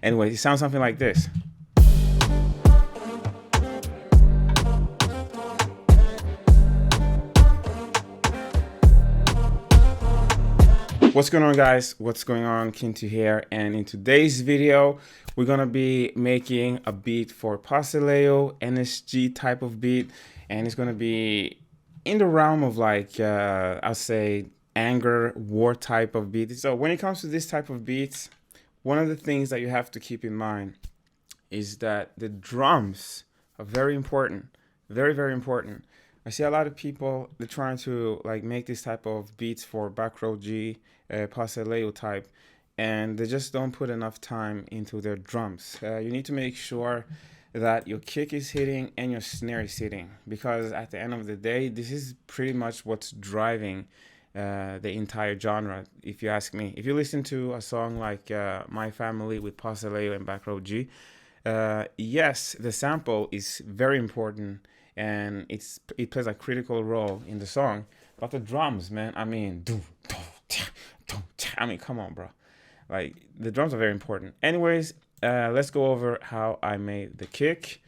Anyway, it sounds something like this. What's going on, guys? What's going on? Kintu here, and in today's video we're gonna be making a beat for Salieu NSG type of beat, and it's gonna be in the realm of like I'll say anger war type of beat. So when it comes to this type of beats, one of the things that you have to keep in mind is that the drums are very important, very important. I see a lot of people, they're trying to like make this type of beats for backroad G, Salieu type, and they just don't put enough time into their drums. You need to make sure that your kick is hitting and your snare is hitting, because at the end of the day, this is pretty much what's driving the entire genre, if you ask me. If you listen to a song like My Family with Salieu and backroad G, yes, the sample is very important and it plays a critical role in the song, but the drums, man, I mean, come on, bro. Like, the drums are very important. Anyways, let's go over how I made the kick.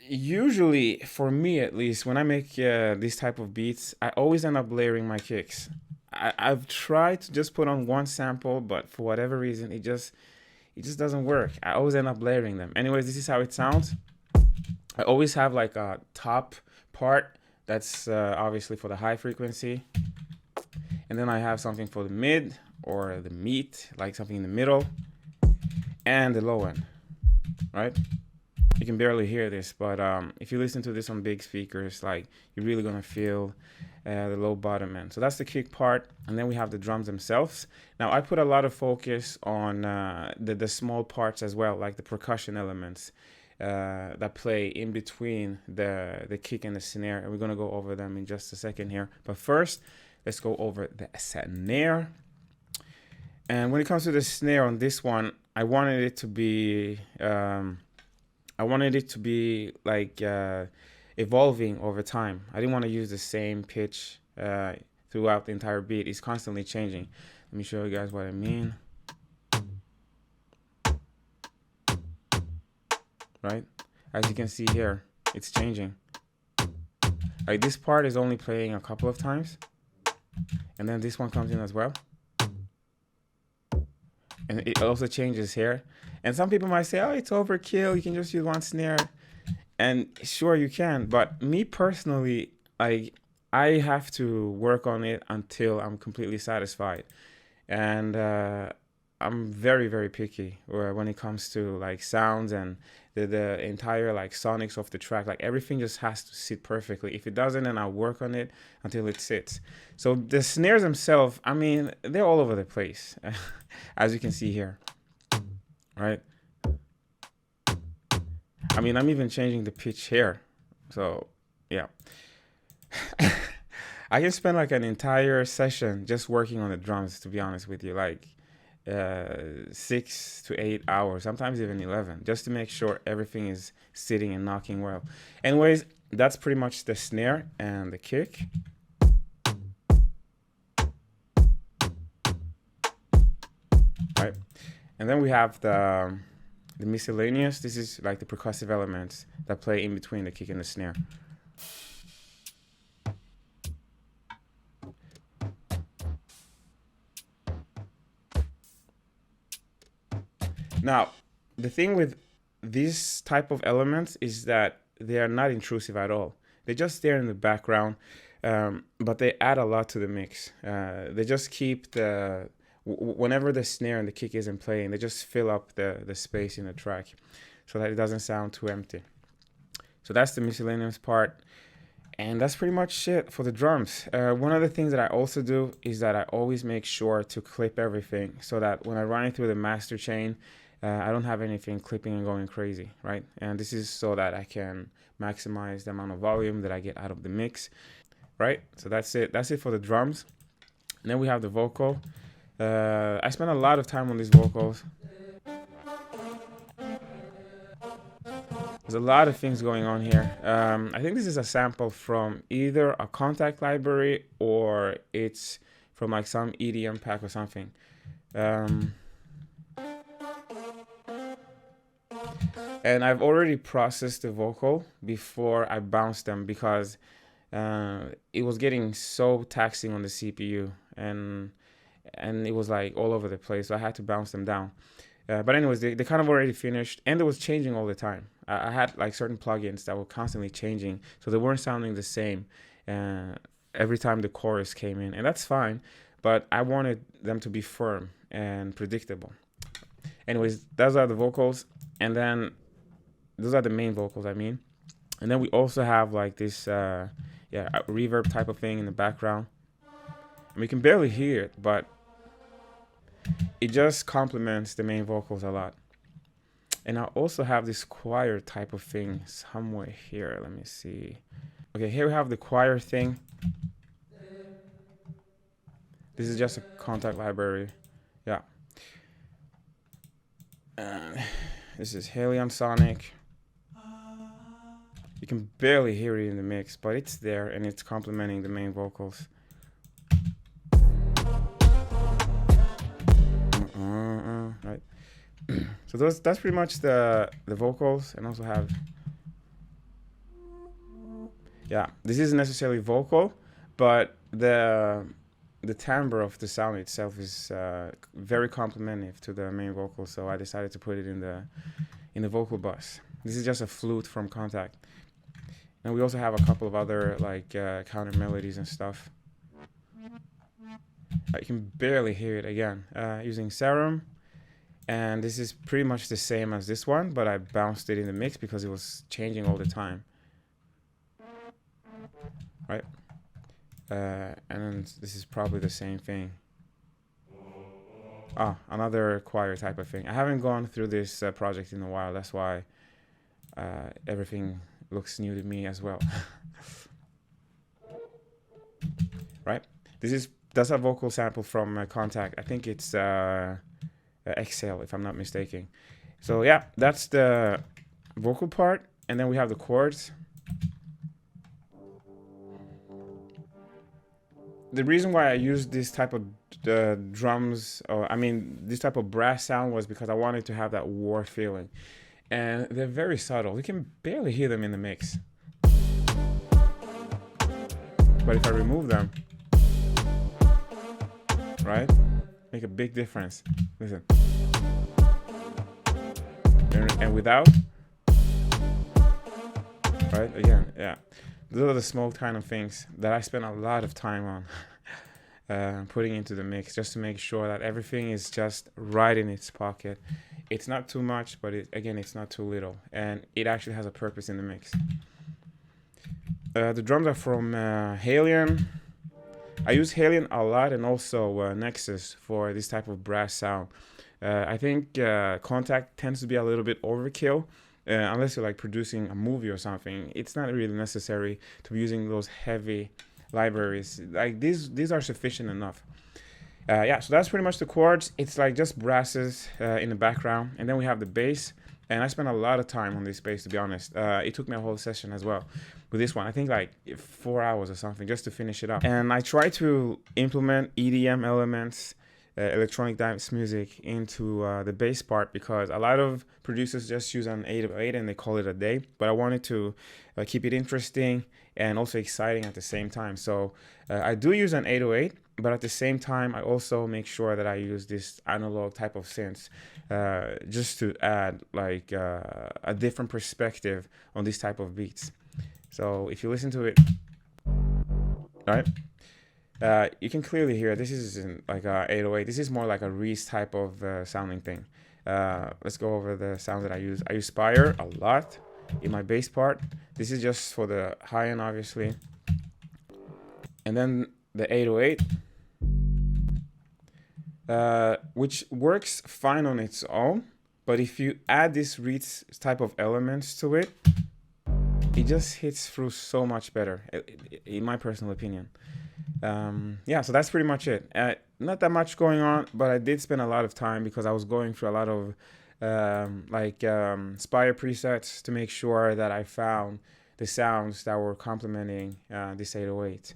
Usually, for me at least, when I make these type of beats, I always end up layering my kicks. I've tried to just put on one sample, but for whatever reason, it just doesn't work. I always end up layering them. Anyways, this is how it sounds. I always have like a top part that's obviously for the high frequency, and then I have something for the mid or the meat, like something in the middle, and the low end, right? You can barely hear this, but if you listen to this on big speakers, like, you're really gonna feel the low bottom end. So that's the kick part, and then we have the drums themselves. Now I put a lot of focus on the small parts as well, like the percussion elements that play in between the kick and the snare, and we're gonna go over them in just a second here. But first, let's go over the snare. And when it comes to the snare on this one, I wanted it to be like evolving over time. I didn't want to use the same pitch throughout the entire beat. It's constantly changing. Let me show you guys what I mean. Right? As you can see here, it's changing. Like, this part is only playing a couple of times, and then this one comes in as well. And it also changes here. And some people might say, oh, it's overkill, you can just use one snare. And sure, you can, but me personally, I have to work on it until I'm completely satisfied. And I'm very picky when it comes to like sounds and the entire like sonics of the track. Like, everything just has to sit perfectly. If it doesn't, then I'll work on it until it sits. So the snares themselves, I mean, they're all over the place, as you can see here, right? I mean, I'm even changing the pitch here. So yeah. I can spend like an entire session just working on the drums, to be honest with you, like 6 to 8 hours, sometimes even 11, just to make sure everything is sitting and knocking well. Anyways, that's pretty much the snare and the kick. Right, and then we have the miscellaneous. This is like the percussive elements that play in between the kick and the snare. Now, the thing with this type of elements is that they are not intrusive at all. They're just there in the background, but they add a lot to the mix. They just keep whenever the snare and the kick isn't playing, they just fill up the space in the track so that it doesn't sound too empty. So that's the miscellaneous part. And that's pretty much it for the drums. One of the things that I also do is that I always make sure to clip everything so that when I run it through the master chain, I don't have anything clipping and going crazy, right? And this is so that I can maximize the amount of volume that I get out of the mix, right? So that's it. That's it for the drums. And then we have the vocal. I spent a lot of time on these vocals. There's a lot of things going on here. I think this is a sample from either a contact library or it's from like some EDM pack or something. And I've already processed the vocal before I bounced them because it was getting so taxing on the CPU, and it was like all over the place, so I had to bounce them down. But anyways, they kind of already finished, and it was changing all the time. I had like certain plugins that were constantly changing, so they weren't sounding the same every time the chorus came in, and that's fine, but I wanted them to be firm and predictable. Anyways, those are the vocals, and then those are the main vocals, I mean. And then we also have like this a reverb type of thing in the background. And we can barely hear it, but it just complements the main vocals a lot. And I also have this choir type of thing somewhere here. Let me see. Okay, here we have the choir thing. This is just a contact library. Yeah. This is Helion Sonic. You can barely hear it in the mix, but it's there and it's complementing the main vocals. Right. So that's pretty much the vocals, and also have, yeah, this isn't necessarily vocal, but the timbre of the sound itself is very complementary to the main vocal, so I decided to put it in the vocal bus. This is just a flute from Contact, and we also have a couple of other like counter melodies and stuff. You can barely hear it again using Serum, and this is pretty much the same as this one, but I bounced it in the mix because it was changing all the time. Right. And then this is probably the same thing. Another choir type of thing. I haven't gone through this project in a while. That's why everything looks new to me as well. Right. That's a vocal sample from Contact. I think it's Exhale, if I'm not mistaken. So yeah, that's the vocal part, and then we have the chords. The reason why I used this type of drums, or I mean this type of brass sound, was because I wanted to have that war feeling, and they're very subtle. You can barely hear them in the mix, but if I remove them, right, make a big difference. Listen, and without, right, again, yeah. Those are the small kind of things that I spend a lot of time on putting into the mix, just to make sure that everything is just right in its pocket. It's not too much, but again, it's not too little, and it actually has a purpose in the mix. The drums are from Helion. I use Helion a lot, and also Nexus for this type of brass sound. I think Contact tends to be a little bit overkill. Unless you're like producing a movie or something, it's not really necessary to be using those heavy libraries. Like these are sufficient enough. Yeah, so that's pretty much the chords. It's like just brasses in the background, and then we have the bass. And I spent a lot of time on this bass, to be honest. It took me a whole session as well with this one. I think like 4 hours or something just to finish it up. And I try to implement EDM elements, electronic dance music, into the bass part, because a lot of producers just use an 808 and they call it a day, but I wanted to keep it interesting and also exciting at the same time. So I do use an 808, but at the same time I also make sure that I use this analog type of synth just to add like a different perspective on this type of beats. So if you listen to it, right, you can clearly hear this isn't like a 808. This is more like a Reese type of sounding thing. Let's go over the sounds that I use. I use Spire a lot in my bass part. This is just for the high end, obviously. And then the 808, which works fine on its own, but if you add this Reese type of elements to it, it just hits through so much better, in my personal opinion. Yeah, so that's pretty much it. Not that much going on, but I did spend a lot of time because I was going through a lot of Spire presets to make sure that I found the sounds that were complementing this 808.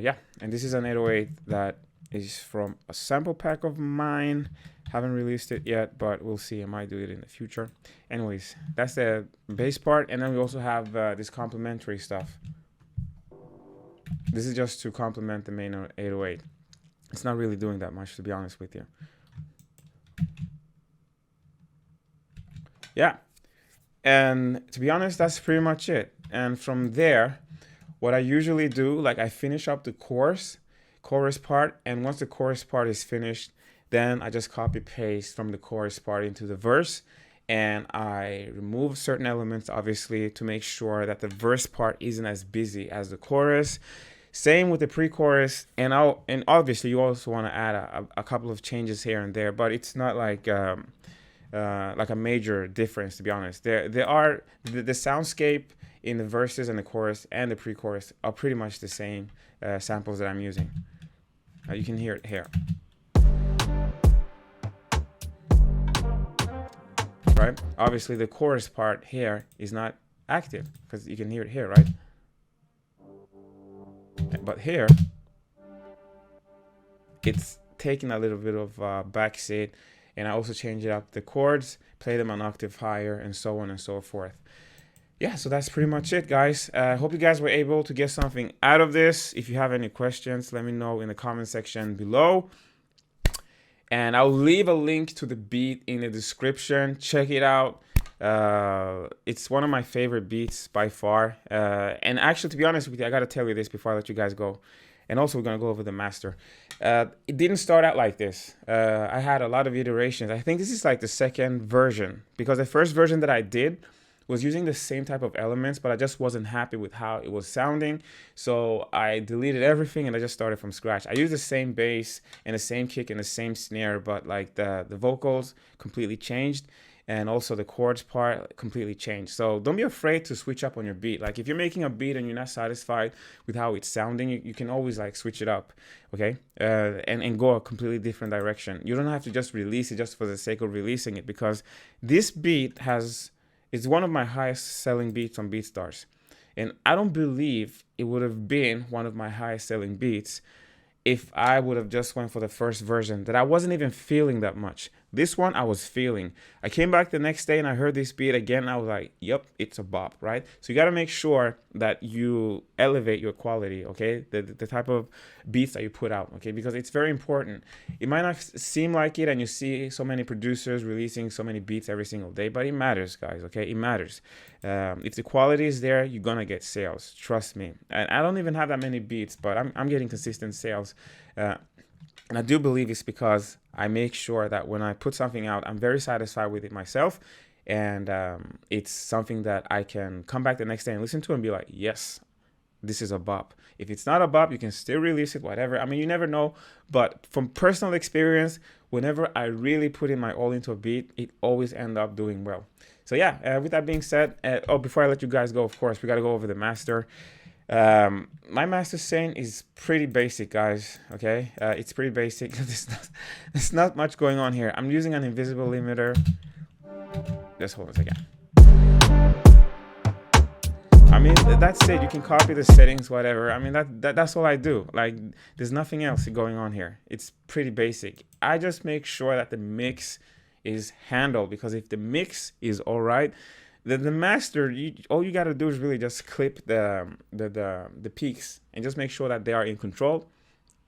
Yeah, and this is an 808 that is from a sample pack of mine. Haven't released it yet, but we'll see. I might do it in the future. Anyways, that's the bass part, and then we also have this complementary stuff. This is just to complement the main 808. It's not really doing that much, to be honest with you. Yeah, and to be honest, that's pretty much it. And from there, what I usually do, like, I finish up the chorus part, and once the chorus part is finished, then I just copy paste from the chorus part into the verse, and I remove certain elements, obviously, to make sure that the verse part isn't as busy as the chorus. Same with the pre-chorus, and obviously you also want to add a couple of changes here and there, but it's not like a major difference, to be honest. There are the soundscape in the verses and the chorus and the pre-chorus are pretty much the same samples that I'm using. You can hear it here. Right? Obviously the chorus part here is not active because you can hear it here, right? But here it's taking a little bit of backseat, and I also change it up the chords, play them an octave higher, and so on and so forth. Yeah, so that's pretty much it, guys. I hope you guys were able to get something out of this. If you have any questions, let me know in the comment section below. And I'll leave a link to the beat in the description. Check it out. It's one of my favorite beats by far. And actually, to be honest with you, I got to tell you this before I let you guys go. And also, we're going to go over the master. It didn't start out like this. I had a lot of iterations. I think this is like the second version, because the first version that I did was using the same type of elements, but I just wasn't happy with how it was sounding. So I deleted everything and I just started from scratch. I used the same bass and the same kick and the same snare, but like the vocals completely changed. And also the chords part completely changed. So don't be afraid to switch up on your beat. Like if you're making a beat and you're not satisfied with how it's sounding, you can always like switch it up, okay? And go a completely different direction. You don't have to just release it just for the sake of releasing it, because this beat is one of my highest selling beats on BeatStars. And I don't believe it would have been one of my highest selling beats if I would have just went for the first version that I wasn't even feeling that much. This one I was feeling. I came back the next day and I heard this beat again and I was like, yep, it's a bop, right? So you got to make sure that you elevate your quality, okay? The type of beats that you put out, okay? Because it's very important. It might not seem like it and you see so many producers releasing so many beats every single day, but it matters, guys, okay? It matters. If the quality is there, you're going to get sales. Trust me. And I don't even have that many beats, but I'm getting consistent sales. And I do believe it's because I make sure that when I put something out, I'm very satisfied with it myself. And it's something that I can come back the next day and listen to and be like, yes, this is a bop. If it's not a bop, you can still release it, whatever. I mean, you never know. But from personal experience, whenever I really put in my all into a beat, it always ends up doing well. So yeah, with that being said, before I let you guys go, of course, we got to go over the master. My master saying is pretty basic, guys, okay? It's pretty basic. There's not much going on here. I'm using an invisible limiter. Just hold on a second. I mean, that's it. You can copy the settings, whatever. I mean, that's all I do. Like, there's nothing else going on here. It's pretty basic. I just make sure that the mix is handled, because if the mix is all right, then the master, all you got to do is really just clip the peaks and just make sure that they are in control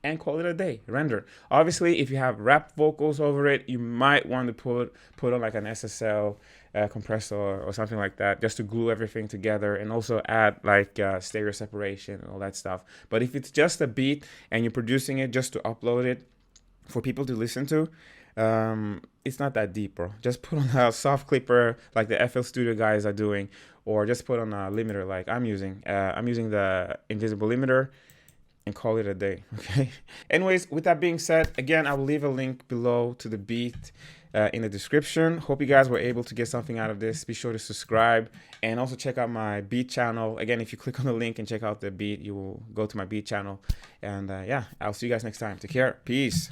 and call it a day. Render. Obviously, if you have rap vocals over it, you might want to put on like an SSL compressor or something like that, just to glue everything together, and also add like stereo separation and all that stuff. But if it's just a beat and you're producing it just to upload it for people to listen to, it's not that deep, bro. Just put on a soft clipper like the FL Studio guys are doing, or just put on a limiter like I'm using. I'm using the invisible limiter, and call it a day, okay? Anyways, with that being said, again, I will leave a link below to the beat in the description. Hope you guys were able to get something out of this. Be sure to subscribe and also check out my beat channel. Again, if you click on the link and check out the beat, you will go to my beat channel. And yeah, I'll see you guys next time. Take care. Peace.